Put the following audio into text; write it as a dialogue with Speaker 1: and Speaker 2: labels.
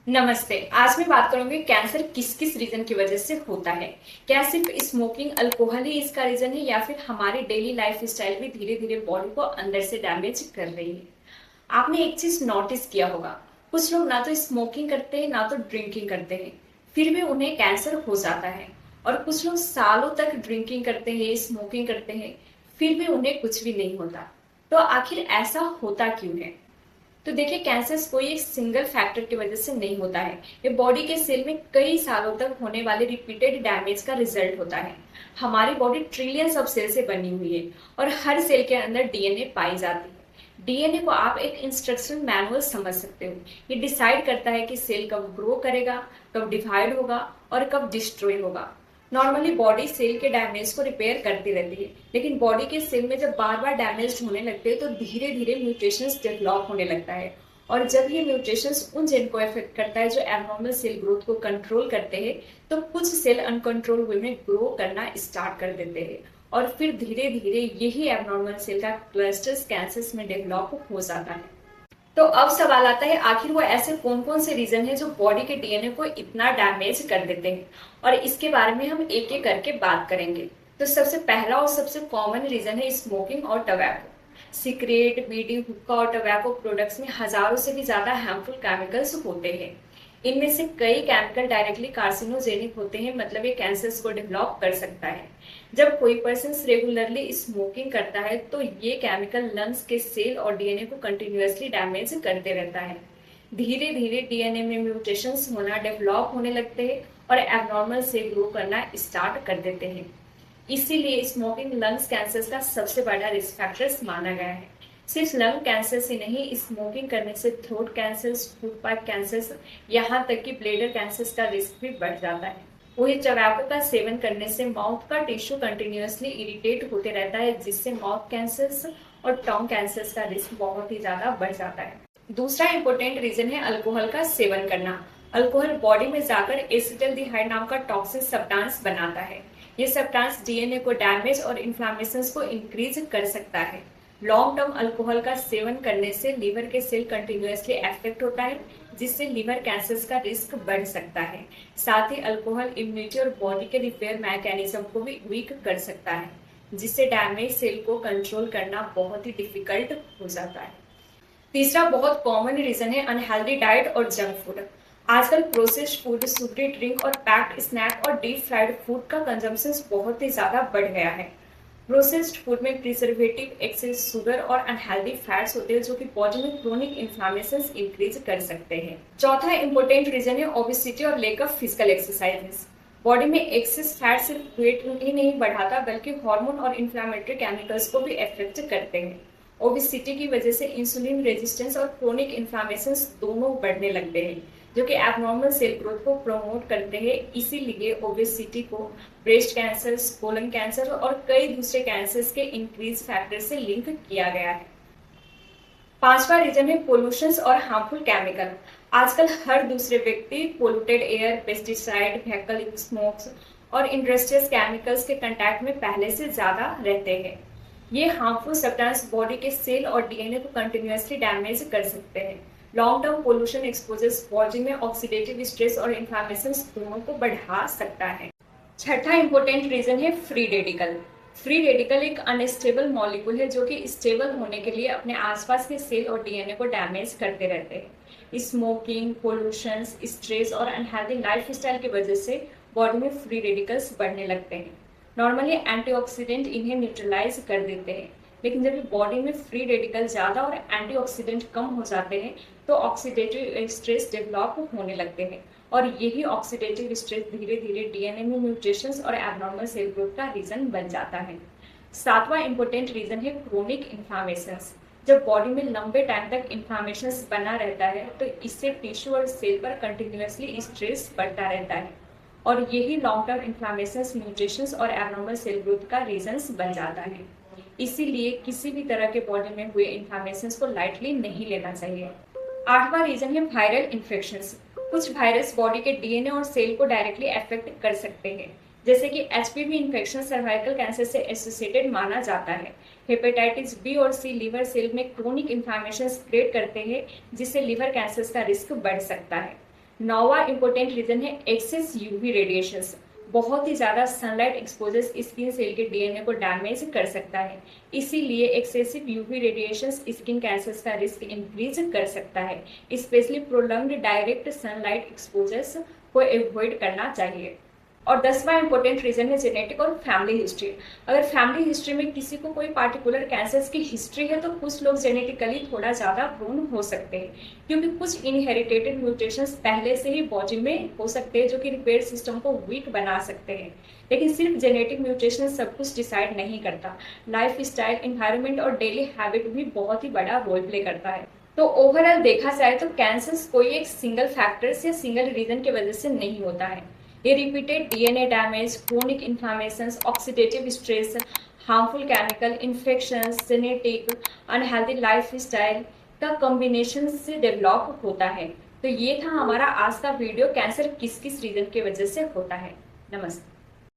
Speaker 1: नमस्ते। आज मैं बात करूंगी कैंसर किस किस रीजन की वजह से होता है। क्या सिर्फ स्मोकिंग अल्कोहल ही इसका रीजन है या फिर हमारी डेली लाइफ स्टाइल भी धीरे धीरे बॉडी को अंदर से डैमेज कर रही है। आपने एक चीज नोटिस किया होगा, कुछ लोग ना तो स्मोकिंग करते हैं ना तो ड्रिंकिंग करते हैं, फिर भी उन्हें कैंसर हो जाता है। और कुछ लोग सालों तक ड्रिंकिंग करते हैं, स्मोकिंग करते हैं, फिर भी उन्हें कुछ भी नहीं होता। तो आखिर ऐसा होता क्यों है? तो देखिए, कैंसर कोई एक सिंगल फैक्टर की वजह से नहीं होता है। ये बॉडी के सेल में कई सालों तक होने वाले रिपीटेड डैमेज का रिजल्ट होता है। हमारी बॉडी ट्रिलियंस ऑफ सेल से बनी हुई है और हर सेल के अंदर डीएनए पाई जाती है। डीएनए को आप एक इंस्ट्रक्शन मैनुअल समझ सकते हो। ये डिसाइड करता है कि सेल कब ग्रो करेगा, कब डिवाइड होगा और कब डिस्ट्रॉय होगा। नॉर्मली बॉडी सेल के डैमेज को रिपेयर करती रहती है, लेकिन बॉडी के सेल में जब बार बार डैमेज होने लगते हैं तो धीरे धीरे म्यूटेशंस डेवलप होने लगता है। और जब ये म्यूटेशंस उन जेन को इफेक्ट करता है जो एबनॉर्मल सेल ग्रोथ को कंट्रोल करते हैं, तो कुछ सेल अनकंट्रोल वे में ग्रो करना स्टार्ट कर देते हैं और फिर धीरे धीरे यही एबनॉर्मल सेल का क्लस्टर्स कैंसर्स में डेवलप हो जाता है। तो अब सवाल आता है, आखिर वो ऐसे कौन कौन से रीजन है जो बॉडी के डीएनए को इतना डैमेज कर देते हैं, और इसके बारे में हम एक एक करके बात करेंगे। तो सबसे पहला और सबसे कॉमन रीजन है स्मोकिंग और टबैको। सिगरेट, बीड़ी, हुक्का और टबैको प्रोडक्ट्स में हजारों से भी ज्यादा हार्मफुल केमिकल्स होते हैं। इनमें से कई केमिकल डायरेक्टली कार्सिनोजेनिक होते हैं, मतलब ये कैंसर्स को डेवलप कर सकता है। जब कोई पर्सन रेगुलरली स्मोकिंग करता है तो ये केमिकल लंग्स के सेल और डीएनए को कंटिन्यूअसली डैमेज करते रहता है। धीरे धीरे डीएनए में म्यूटेशंस होना डेवलप होने लगते हैं और एबनॉर्मल सेल ग्रो करना स्टार्ट कर देते हैं। इसीलिए स्मोकिंग लंग्स कैंसर का सबसे बड़ा रिस्क फैक्टर माना गया है। सिर्फ लंग कैंसर से नहीं, स्मोकिंग करने से throat cancer, food pipe cancer, यहाँ तक कि ब्लैडर कैंसर का रिस्क भी बढ़ जाता है। वही टबैको का सेवन करने से माउथ का टिश्यू कंटिन्यूअसली इरिटेट होते रहता है, जिससे माउथ कैंसर और टंग कैंसर का रिस्क बहुत ही ज्यादा बढ़ जाता है। दूसरा इंपॉर्टेंट रीजन है अल्कोहल का सेवन करना। अल्कोहल बॉडी में जाकर एसिटाल्डिहाइड नाम का टॉक्सिक सब्सटेंस बनाता है। ये सब्सटेंस डीएनए को डैमेज और इन्फ्लामेशन को इंक्रीज कर सकता है। लॉन्ग टर्म अल्कोहल का सेवन करने से लीवर के सेल कंटिन्यूअसली अफेक्ट होता है, जिससे लीवर कैंसर का रिस्क बढ़ सकता है। साथ ही अल्कोहल इम्यूनिटी और बॉडी के रिपेयर मैकेनिज्म को भी वीक कर सकता है, जिससे डैमेज सेल को कंट्रोल करना बहुत ही डिफिकल्ट हो जाता है। तीसरा बहुत कॉमन रीजन है अनहेल्दी डाइट और जंक फूड। आजकल प्रोसेस्ड फूड, शुगरी ड्रिंक और पैक्ड स्नैक और डीप फ्राइड फूड का कंजम्पशन बहुत ही ज्यादा बढ़ गया है। प्रोसेस्ड फूड में प्रिजर्वेटिव, एक्सेस शुगर और अनहेल्दी फैट्स होते हैं जो कि बॉडी में क्रोनिक इन्फ्लामेशन इंक्रीज कर सकते हैं। चौथा इंपॉर्टेंट रीजन है ओबेसिटी और lake of physical exercises. Body में एक्सेस फैट सिर्फ वेट ही नहीं बढ़ाता बल्कि हार्मोन और इन्फ्लामेटरी केमिकल्स को भी इफेक्ट करते हैं। ओबेसिटी की वजह से इंसुलिन रेजिस्टेंस और क्रोनिक इन्फ्लामेशन दोनों बढ़ने लगते हैं, जो कि एबनॉर्मल सेल ग्रोथ को प्रमोट करते हैं। इसीलिए ओबेसिटी को ब्रेस्ट कैंसर, कोलन कैंसर और कई दूसरे कैंसर्स के इंक्रीज फैक्टर से लिंक किया गया है। पांचवा रीजन है पोल्यूशन और हार्मफुल केमिकल। आजकल हर दूसरे व्यक्ति polluted air, pesticide, vehicle smokes और इंडस्ट्रियल केमिकल्स के कंटैक्ट में पहले से ज्यादा रहते हैं। ये हार्मफुल सब्सटेंस बॉडी के सेल और डीएनए को कंटिन्यूअसली डैमेज कर सकते हैं। Long term pollution exposures body में ऑक्सीडेटिव स्ट्रेस और इन्फ्लामेशन दोनों को बढ़ा सकता है। छठा इंपॉर्टेंट रीजन है फ्री रेडिकल। फ्री रेडिकल एक अनस्टेबल मॉलिक्यूल है जो कि स्टेबल होने के लिए अपने आसपास के सेल और डीएनए को डैमेज करते रहते हैं। स्मोकिंग, पोल्यूशन, स्ट्रेस और अनहेल्दी लाइफस्टाइल की वजह से बॉडी में फ्री रेडिकल्स बढ़ने लगते हैं। नॉर्मली एंटीऑक्सीडेंट इन्हें न्यूट्रलाइज कर देते हैं, लेकिन जब बॉडी में फ्री रेडिकल ज्यादा और एंटीऑक्सीडेंट कम हो जाते हैं तो ऑक्सीडेटिव स्ट्रेस डेवलप होने लगते हैं, और यही ऑक्सीडेटिव स्ट्रेस धीरे धीरे डीएनए में म्यूटेशंस और एबनॉर्मल सेल ग्रोथ का रीजन बन जाता है। सातवां इंपॉर्टेंट रीजन है क्रोनिक इन्फ्लामेशन। जब बॉडी में लंबे टाइम तक इन्फ्लामेशन बना रहता है तो इससे टिश्यू और सेल पर कंटिन्यूअसली स्ट्रेस बढ़ता रहता है, और यही लॉन्ग टर्म इन्फ्लामेशन, म्यूटेशंस और एबनॉर्मल सेल ग्रोथ का रीजन बन जाता है। इसीलिए किसी भी तरह के बॉडी में हुए इन्फ्लामेशन को लाइटली नहीं लेना चाहिए। आठवां रीजन है वायरल इन्फेक्शंस। कुछ वायरस बॉडी के डीएनए और सेल को डायरेक्टली अफेक्ट कर सकते हैं, जैसे कि एचपीवी इन्फेक्शन सर्वाइकल कैंसर से एसोसिएटेड माना जाता है। हेपेटाइटिस बी और सी लीवर सेल में क्रोनिक इन्फ्लामेशन क्रिएट करते हैं, जिससे लीवर कैंसर का रिस्क बढ़ सकता है। नौवां इंपॉर्टेंट रीजन है एक्सेस यूवी रेडिएशंस। बहुत ही ज्यादा सनलाइट एक्सपोजर स्किन सेल के डीएनए को डैमेज कर सकता है, इसीलिए excessive UV radiations skin cancer का रिस्क इंक्रीज कर सकता है। Specially prolonged direct sunlight exposures को अवॉइड करना चाहिए। और 10वां इंपॉर्टेंट रीजन है जेनेटिक और फैमिली हिस्ट्री। अगर फैमिली हिस्ट्री में किसी को कोई पार्टिकुलर कैंसर्स की हिस्ट्री है तो कुछ लोग जेनेटिकली थोड़ा ज़्यादा प्रोन हो सकते हैं, क्योंकि कुछ इनहेरिटेड म्यूटेशंस पहले से ही बॉडी में हो सकते हैं जो कि रिपेयर सिस्टम को वीक बना सकते हैं। लेकिन सिर्फ जेनेटिक म्यूटेशन सब कुछ डिसाइड नहीं करता, लाइफ स्टाइल, इन्वायरमेंट और डेली हैबिट भी बहुत ही बड़ा रोल प्ले करता है। तो ओवरऑल देखा जाए तो कैंसर कोई एक सिंगल फैक्टर्स या सिंगल रीजन की वजह से नहीं होता है। ये repeated DNA damage, chronic inflammations, oxidative stress, harmful chemical, infections, genetic, unhealthy lifestyle का कॉम्बिनेशन से डेवलप होता है। तो ये था हमारा आज का वीडियो, कैंसर किस किस रीजन की वजह से होता है। नमस्ते।